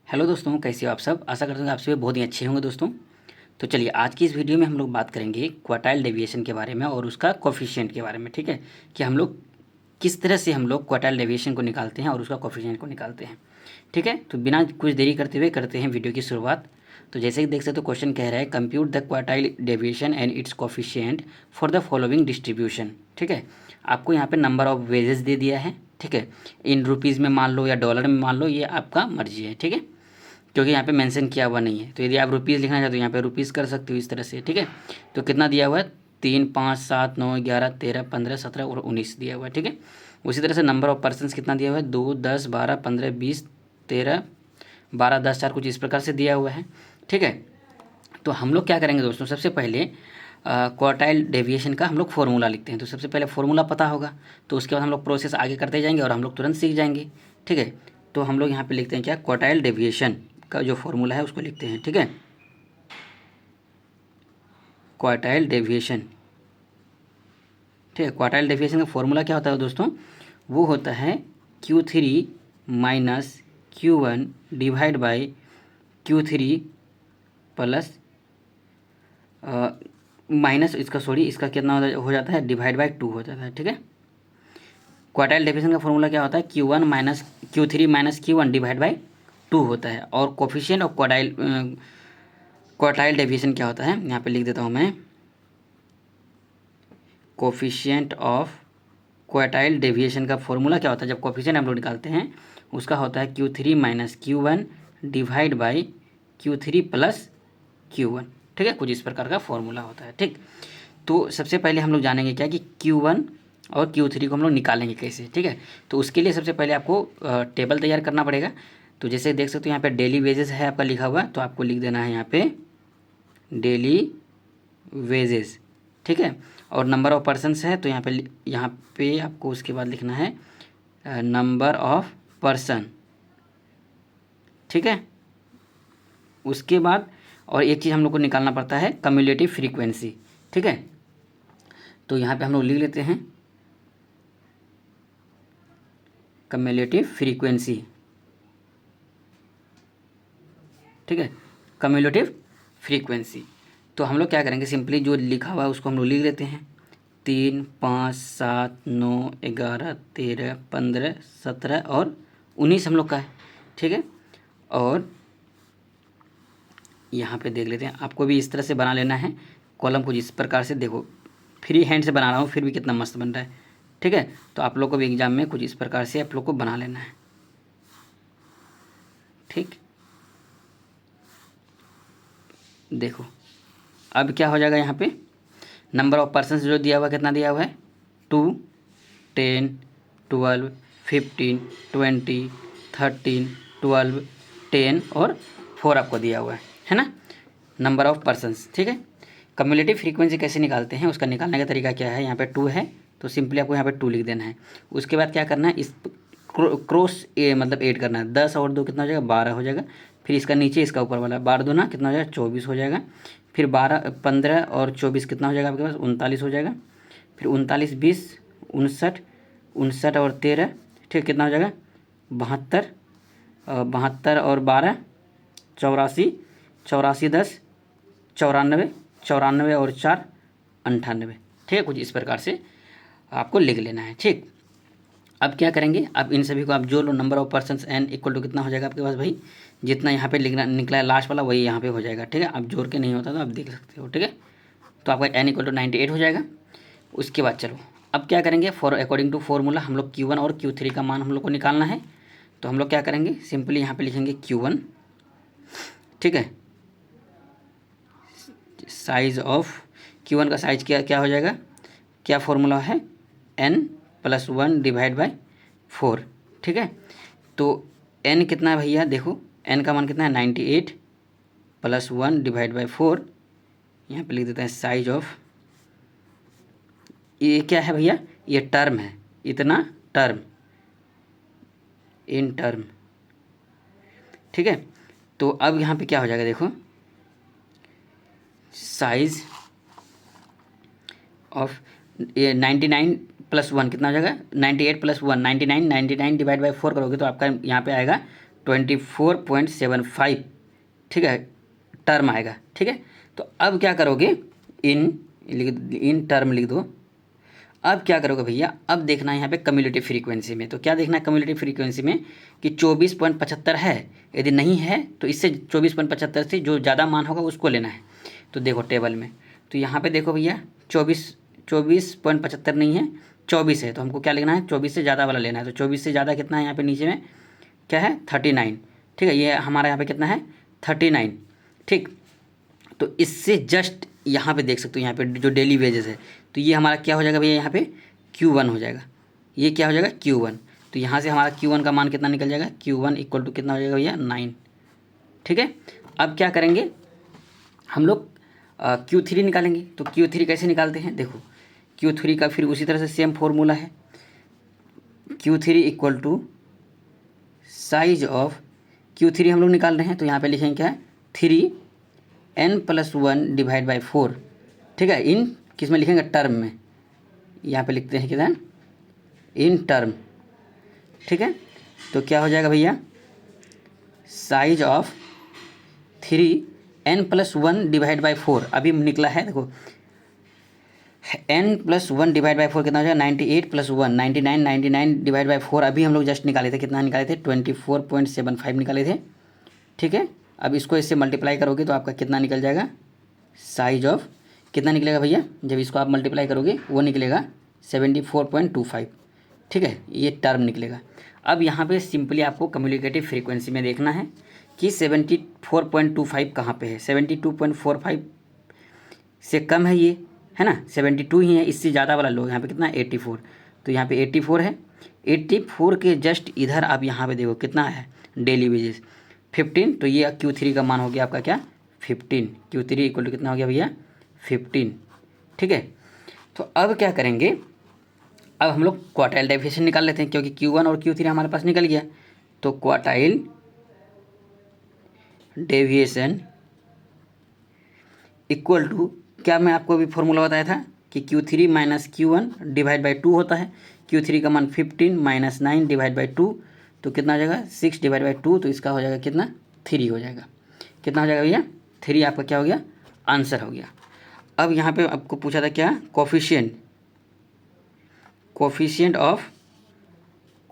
Hello दोस्तों, कैसे हो आप सब। आशा करते हैं आप सभी बहुत ही अच्छे होंगे दोस्तों। तो चलिए आज की इस वीडियो में हम लोग बात करेंगे क्वार्टाइल डेविएशन के बारे में और उसका कोफिशिएंट के बारे में। ठीक है कि हम लोग किस तरह से हम लोग क्वार्टाइल डेविएशन को निकालते हैं और उसका कोफिशिएंट को निकालते हैं। ठीक है, तो बिना कुछ देरी करते हुए करते हैं वीडियो की शुरुआत। तो जैसे कि देख सकते हो क्वेश्चन कह रहा है compute the quartile deviation and it's coefficient for the following distribution. ठीक है, आपको यहाँ पे नंबर ऑफ वेजेस दे दिया है। ठीक है, इन रुपीज़ में मान लो या डॉलर में मान लो, ये आपका मर्जी है। ठीक है, क्योंकि यहाँ पे मेंशन किया हुआ नहीं है। तो यदि आप रुपीज़ लिखना चाहते हो यहाँ पे रुपीज़ कर सकते हो इस तरह से। ठीक है, तो कितना दिया हुआ है 3, 5, 7, 9, 11, 13, 15, 17 और 19 दिया हुआ है। ठीक है, उसी तरह से नंबर ऑफ पर्सनस कितना दिया हुआ है 2, 10, 12, 15, 20, 13, 12, 10, 4 कुछ इस प्रकार से दिया हुआ है। ठीक है, तो हम लोग क्या करेंगे दोस्तों, सबसे पहले क्वार्टाइल डेविएशन का हम लोग फॉर्मूला लिखते हैं। तो सबसे पहले फॉर्मूला पता होगा, तो उसके बाद हम लोग प्रोसेस आगे करते जाएंगे और हम लोग तुरंत सीख जाएंगे। ठीक है, तो हम लोग यहाँ पे लिखते हैं क्या, क्वार्टाइल डेविएशन का जो फॉर्मूला है उसको लिखते हैं। ठीक है, क्वार्टाइल डेविएशन। ठीक है, क्वार्टाइल डेविएशन का फॉर्मूला क्या होता है दोस्तों, वो होता है Q3 minus Q1 divide by Q3 plus minus इसका इसका कितना हो जाता है डिवाइड बाई 2 हो जाता है। ठीक है, क्वार्टाइल डेविएशन का फॉर्मूला क्या होता है Q1 minus Q3 minus Q1 divide by 2 होता है। और कोफिशिएंट ऑफ क्वार्टाइल डेविएशन क्या होता है, यहाँ पे लिख देता हूँ मैं, कोफिशिएंट ऑफ क्वार्टाइल डेविएशन का फॉर्मूला क्या होता है, जब कोफिशिएंट हम लोग निकालते हैं उसका होता है Q3 minus Q1 divide by Q3 plus Q1। ठीक है, कुछ इस प्रकार का फॉर्मूला होता है। ठीक, तो सबसे पहले हम लोग जानेंगे क्या कि Q1 और Q3 को हम लोग निकालेंगे कैसे। ठीक है, तो उसके लिए सबसे पहले आपको टेबल तैयार करना पड़ेगा। तो जैसे देख सकते हो यहाँ पे डेली वेजेस है आपका लिखा हुआ, तो आपको लिख देना है यहाँ पे डेली वेजेस। ठीक है, और नंबर ऑफ पर्सनस है, तो यहाँ पे आपको उसके बाद लिखना है नंबर ऑफ पर्सन। ठीक है, उसके बाद और एक चीज़ हम लोग को निकालना पड़ता है कम्युलेटिव फ्रीक्वेंसी। ठीक है, तो यहाँ पे हम लोग लिख लेते हैं कम्युलेटिव फ्रीक्वेंसी। ठीक है, कम्युलेटिव फ्रीक्वेंसी। तो हम लोग क्या करेंगे, सिंपली जो लिखा हुआ है उसको हम लोग लिख लेते हैं 3, 5, 7, 9, 11, 13, 15, 17 और 19 हम लोग का है। ठीक है, और यहाँ पे देख लेते हैं, आपको भी इस तरह से बना लेना है कॉलम को जिस प्रकार से, देखो फ्री हैंड से बना रहा हूँ फिर भी कितना मस्त बन रहा है। ठीक है, तो आप लोग को भी एग्जाम में कुछ इस प्रकार से आप लोग को बना लेना है। ठीक, देखो अब क्या हो जाएगा, यहाँ पे नंबर ऑफ पर्सन जो दिया हुआ कितना दिया हुआ है 2, 10, 12, 15, 20, 13, 12, 10 और 4 आपको दिया हुआ है ना, नंबर ऑफ पर्सनस। ठीक है, कम्युलेटिव फ्रीक्वेंसी कैसे निकालते हैं, उसका निकालने का तरीका क्या है, यहाँ पे 2 है तो सिंपली आपको यहाँ पे 2 लिख देना है। उसके बाद क्या करना है, इस क्रॉस मतलब ऐड करना है, 10 और 2 कितना हो जाएगा 12 हो जाएगा। फिर इसका नीचे इसका ऊपर वाला 12 दूना कितना हो जाएगा 24 हो जाएगा। फिर 12, 15 और 24 कितना हो जाएगा आपके पास 39 हो जाएगा। फिर 39, 20, 59, 59 और 13, ठीक कितना हो जाएगा 72, 72 और 12 84, 84, 10 94, 94 और 4 98। ठीक है, कुछ इस प्रकार से आपको लिख लेना है। ठीक, अब क्या करेंगे, अब इन सभी को आप जोड़ लो, number of persons N equal to कितना हो जाएगा आपके पास भाई, जितना यहाँ पे लिखना निकला है लास्ट वाला वही यहाँ पे हो जाएगा। ठीक है, आप जोड़ के नहीं होता तो आप देख सकते हो। ठीक है, तो आपका एन इक्वल टू 98 हो जाएगा। उसके बाद चलो अब क्या करेंगे, फॉर अकॉर्डिंग टू फॉर्मूला हम लोग Q1 और Q3 का मान हम लोग को निकालना है। तो हम लोग क्या करेंगे, सिंपली यहाँ पे लिखेंगे Q1। ठीक है, साइज ऑफ Q1 का साइज क्या क्या हो जाएगा, क्या फॉर्मूला है n+1 डिवाइड बाई 4। ठीक है, तो n कितना है भैया, देखो n का मान कितना है 98 + 1 डिवाइड बाई 4। यहाँ पे लिख देते हैं साइज ऑफ, ये क्या है भैया, ये टर्म है, इतना टर्म इन टर्म। ठीक है, तो अब यहाँ पे क्या हो जाएगा, देखो साइज ऑफ ये 99 + 1 कितना हो जाएगा 98 + 1 99, 99 डिवाइड बाई 4 करोगे तो आपका यहाँ पे आएगा 24.75, ठीक है, टर्म आएगा। ठीक है, तो अब क्या करोगे, इन टर्म लिख दो। अब क्या करोगे भैया, अब देखना है यहाँ पे कम्युलेटिव फ्रीक्वेंसी में। तो क्या देखना है कम्युलेटिव फ्रीक्वेंसी में कि 24.75 है, यदि नहीं है तो इससे 24.75 से जो ज़्यादा मान होगा उसको लेना है। तो देखो टेबल में, तो यहाँ पे देखो भैया 24.75 नहीं है, 24 है, तो हमको क्या लेना है, 24 से ज़्यादा वाला लेना है। तो 24 से ज़्यादा कितना है यहाँ पे नीचे में, क्या है, 39। ठीक है, ये हमारा यहाँ पे कितना है, 39। ठीक, तो इससे जस्ट यहाँ पे देख सकते हो, यहाँ पे जो डेली वेजेस है, तो ये हमारा क्या हो जाएगा भैया, यहाँ पे Q1 हो जाएगा। ये क्या हो जाएगा, Q1। तो यहाँ से हमारा Q1 का मान कितना निकल जाएगा, Q1 इक्वल टू कितना हो जाएगा भैया, 9। ठीक है, अब क्या करेंगे हम लोग, Q3 निकालेंगे। तो Q3 कैसे निकालते हैं, देखो Q3 का फिर उसी तरह से सेम फॉर्मूला है, Q3 equal to size of, Q3 हम लोग निकाल रहे हैं, तो यहाँ पे लिखेंगे क्या है, 3n+1 डिवाइड बाई 4। ठीक है, इन किस में लिखेंगे, टर्म में, यहाँ पे लिखते हैं कितना, इन टर्म। ठीक है, तो क्या हो जाएगा भैया, size of 3n+1 divide by 4 अभी निकला है, देखो n+1 डिवाइड बाई 4 कितना हो जाएगा, 98 + 1 99, 99 डिवाइड बाई 4 अभी हम लोग जस्ट निकाले थे, कितना निकाले थे, 24.75 निकाले थे। ठीक है, अब इसको इससे मल्टीप्लाई करोगे तो आपका कितना निकल जाएगा, साइज ऑफ कितना निकलेगा भैया, जब इसको आप मल्टीप्लाई करोगे वो निकलेगा 74.25। ठीक है, ये टर्म निकलेगा। अब यहाँ पे सिंपली आपको कम्युनिकेटिव फ्रीक्वेंसी में देखना है कि 74.25 कहाँ पे है, 72.45 से कम है ये, है ना, 72 ही है, इससे ज़्यादा वाला लो, यहाँ पे कितना है, 84। तो यहाँ पे 84 है, 84 के जस्ट इधर आप यहाँ पे देखो कितना है, डेली वेजेस 15। तो ये Q3 का मान हो गया आपका क्या, 15। Q3 इक्वल टू कितना हो गया भैया, 15। ठीक है, तो अब क्या करेंगे, अब हम लोग क्वार्टाइल डेविएशन निकाल लेते हैं, क्योंकि Q1 और Q3 हमारे पास निकल गया। तो क्वार्टाइल डेविएशन इक्वल टू, क्या मैं आपको अभी फॉर्मूला बताया था कि Q3 minus Q1 divide by 2 होता है। Q3 का मान 15 माइनस 9 डिवाइड बाई 2, तो कितना हो जाएगा, 6 डिवाइड बाई 2, तो इसका हो जाएगा कितना, 3 हो जाएगा। कितना हो जाएगा भैया, 3 आपका क्या हो गया, आंसर हो गया। अब यहाँ पे आपको पूछा था क्या, कोफिशिएंट ऑफ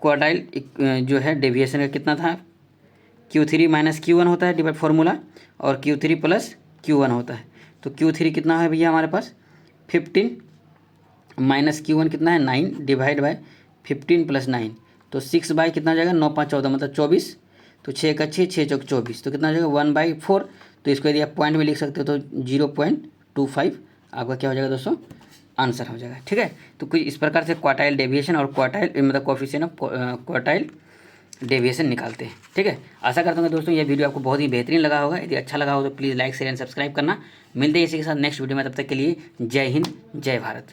क्वार्टाइल जो है डेविएशन का कितना था, Q3 माइनस Q1 होता है डिवाइड फॉर्मूला, और Q3 प्लस Q1 होता है। तो Q3 कितना है भैया हमारे पास, 15 माइनस Q1 कितना है, 9 डिवाइड बाय 15 + 9, तो 6 बाई कितना हो जाएगा, 9 5 14 मतलब 24। तो 6 का 6, 6 चौक 24, तो कितना हो जाएगा, 1/4। तो इसको यदि आप पॉइंट में लिख सकते हो तो 0.25 आपका क्या हो जाएगा दोस्तों, आंसर हो जाएगा। ठीक है, तो कुछ इस प्रकार से क्वार्टाइल डेविएशन और क्वार्टाइल मतलब कोफिशिएंट ऑफ क्वार्टाइल डेविएशन निकालते हैं। ठीक है, आशा करता हूँ दोस्तों ये वीडियो आपको बहुत ही बेहतरीन लगा होगा। यदि अच्छा लगा हो तो please like share and subscribe करना। मिलते हैं इसी के साथ नेक्स्ट वीडियो में, तब तक के लिए जय हिंद, जय भारत।